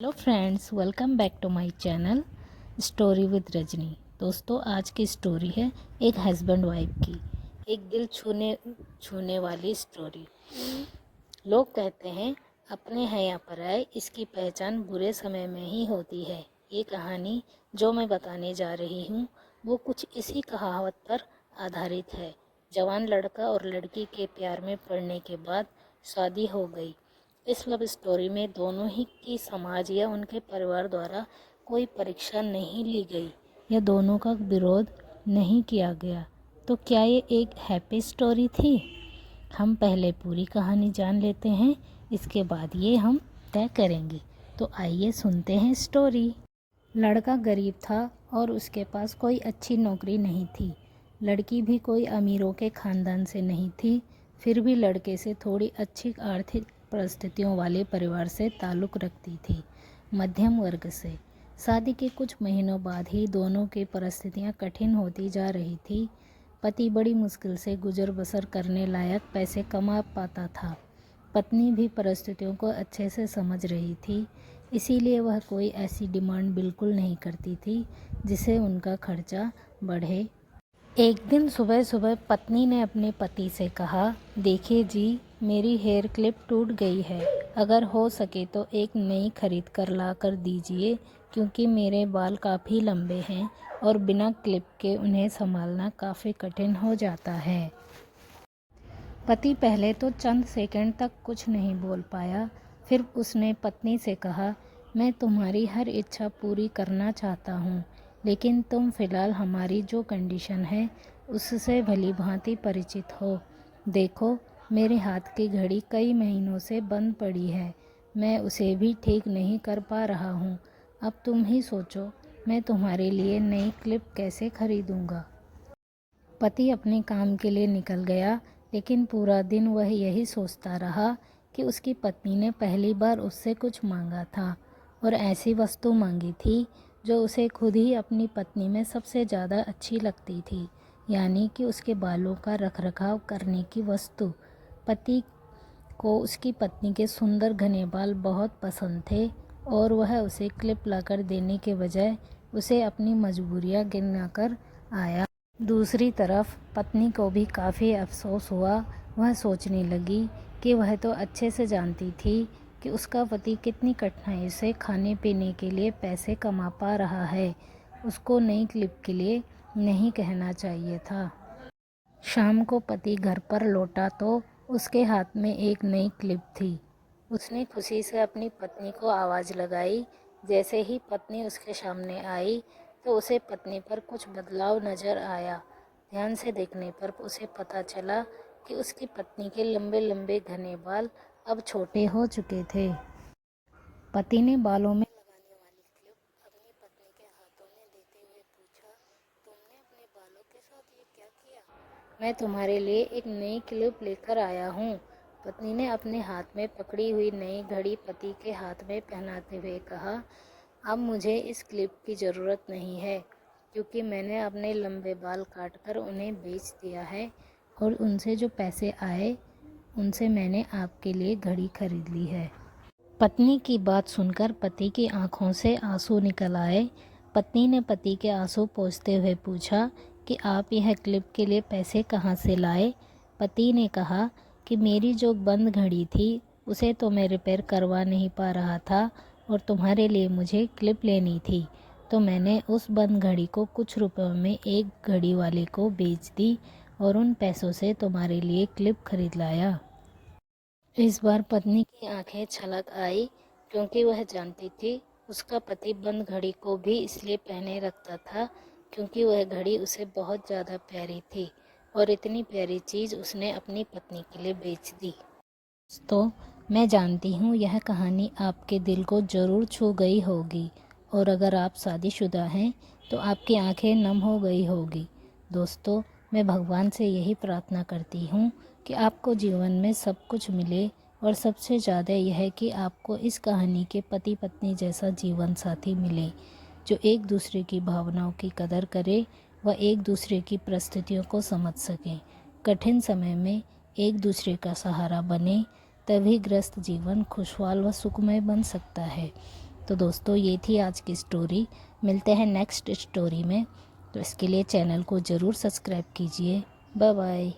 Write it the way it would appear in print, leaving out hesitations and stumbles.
Hello friends, welcome back to my channel story with Rajni. दोस्तों, आज की स्टोरी है एक हस्बैंड वाइफ की, एक दिल छूने छूने वाली स्टोरी। लोग कहते हैं अपने हैं या पराए, इसकी पहचान बुरे समय में ही होती है। ये कहानी जो मैं बताने जा रही हूँ वो कुछ इसी कहावत पर आधारित है। जवान लड़का और लड़की के प्यार में पड़ने के बाद शादी हो गई। इस लव स्टोरी में दोनों ही की समाज या उनके परिवार द्वारा कोई परीक्षा नहीं ली गई या दोनों का विरोध नहीं किया गया। तो क्या ये एक हैप्पी स्टोरी थी? हम पहले पूरी कहानी जान लेते हैं, इसके बाद ये हम तय करेंगे। तो आइए सुनते हैं स्टोरी। लड़का गरीब था और उसके पास कोई अच्छी नौकरी नहीं थी। लड़की भी कोई अमीरों के खानदान से नहीं थी, फिर भी लड़के से थोड़ी अच्छी आर्थिक परिस्थितियों वाले परिवार से ताल्लुक़ रखती थी, मध्यम वर्ग से। शादी के कुछ महीनों बाद ही दोनों की परिस्थितियां कठिन होती जा रही थी। पति बड़ी मुश्किल से गुजर बसर करने लायक पैसे कमा पाता था। पत्नी भी परिस्थितियों को अच्छे से समझ रही थी, इसीलिए वह कोई ऐसी डिमांड बिल्कुल नहीं करती थी जिससे उनका खर्चा बढ़े। एक दिन सुबह सुबह पत्नी ने अपने पति से कहा, देखिए जी, मेरी हेयर क्लिप टूट गई है। अगर हो सके तो एक नई खरीद कर ला कर दीजिए, क्योंकि मेरे बाल काफ़ी लंबे हैं और बिना क्लिप के उन्हें संभालना काफ़ी कठिन हो जाता है। पति पहले तो चंद सेकंड तक कुछ नहीं बोल पाया, फिर उसने पत्नी से कहा, मैं तुम्हारी हर इच्छा पूरी करना चाहता हूँ, लेकिन तुम फ़िलहाल हमारी जो कंडीशन है उससे भली भांति परिचित हो। देखो, मेरे हाथ की घड़ी कई महीनों से बंद पड़ी है, मैं उसे भी ठीक नहीं कर पा रहा हूँ। अब तुम ही सोचो, मैं तुम्हारे लिए नई क्लिप कैसे खरीदूँगा। पति अपने काम के लिए निकल गया, लेकिन पूरा दिन वह यही सोचता रहा कि उसकी पत्नी ने पहली बार उससे कुछ मांगा था और ऐसी वस्तु मांगी थी जो उसे खुद ही अपनी पत्नी में सबसे ज़्यादा अच्छी लगती थी, यानी कि उसके बालों का रखरखाव करने की वस्तु। पति को उसकी पत्नी के सुंदर घने बाल बहुत पसंद थे और वह उसे क्लिप लाकर देने के बजाय उसे अपनी मजबूरियां गिनाकर आया। दूसरी तरफ पत्नी को भी काफ़ी अफसोस हुआ। वह सोचने लगी कि वह तो अच्छे से जानती थी कि उसका पति कितनी कठिनाई से खाने पीने के लिए पैसे कमा पा रहा है। उसको नई क्लिप के लिए नहीं कहना चाहिए था। शाम को पति घर पर लौटा तो उसके हाथ में एक नई क्लिप थी। उसने खुशी से अपनी पत्नी को आवाज़ लगाई। जैसे ही पत्नी उसके सामने आई तो उसे पत्नी पर कुछ बदलाव नज़र आया। ध्यान से देखने पर उसे पता चला कि उसकी पत्नी के लंबे लंबे घने बाल अब छोटे हो चुके थे। पति ने बालों में लगाने वाली क्लिप अपनी पत्नी के हाथों में देते हुए पूछा, तुमने अपने बालों के साथ ये क्या किया? मैं तुम्हारे लिए एक नई क्लिप लेकर आया हूँ। पत्नी ने अपने हाथ में पकड़ी हुई नई घड़ी पति के हाथ में पहनाते हुए कहा, अब मुझे इस क्लिप की ज़रूरत नहीं है, क्योंकि मैंने अपने लंबे बाल काटकर उन्हें बेच दिया है और उनसे जो पैसे आए उनसे मैंने आपके लिए घड़ी खरीद ली है। पत्नी की बात सुनकर पति की आंखों से आंसू निकल आए। पत्नी ने पति के आंसू पोंछते हुए पूछा कि आप यह क्लिप के लिए पैसे कहाँ से लाए? पति ने कहा कि मेरी जो बंद घड़ी थी उसे तो मैं रिपेयर करवा नहीं पा रहा था और तुम्हारे लिए मुझे क्लिप लेनी थी, तो मैंने उस बंद घड़ी को कुछ रुपयों में एक घड़ी वाले को बेच दी और उन पैसों से तुम्हारे लिए क्लिप खरीद लाया। इस बार पत्नी की आंखें छलक आई, क्योंकि वह जानती थी उसका पति बंद घड़ी को भी इसलिए पहने रखता था क्योंकि वह घड़ी उसे बहुत ज़्यादा प्यारी थी और इतनी प्यारी चीज़ उसने अपनी पत्नी के लिए बेच दी। तो मैं जानती हूँ यह कहानी आपके दिल को ज़रूर छू गई होगी और अगर आप शादीशुदा हैं तो आपकी आंखें नम हो गई होगी। दोस्तों, मैं भगवान से यही प्रार्थना करती हूँ कि आपको जीवन में सब कुछ मिले और सबसे ज़्यादा यह कि आपको इस कहानी के पति पत्नी जैसा जीवन साथी मिले, जो एक दूसरे की भावनाओं की कदर करे व एक दूसरे की परिस्थितियों को समझ सकें। कठिन समय में एक दूसरे का सहारा बने, तभी ग्रस्त जीवन खुशहाल व सुखमय बन सकता है। तो दोस्तों ये थी आज की स्टोरी। मिलते हैं नेक्स्ट स्टोरी में। तो इसके लिए चैनल को ज़रूर सब्सक्राइब कीजिए। Bye bye.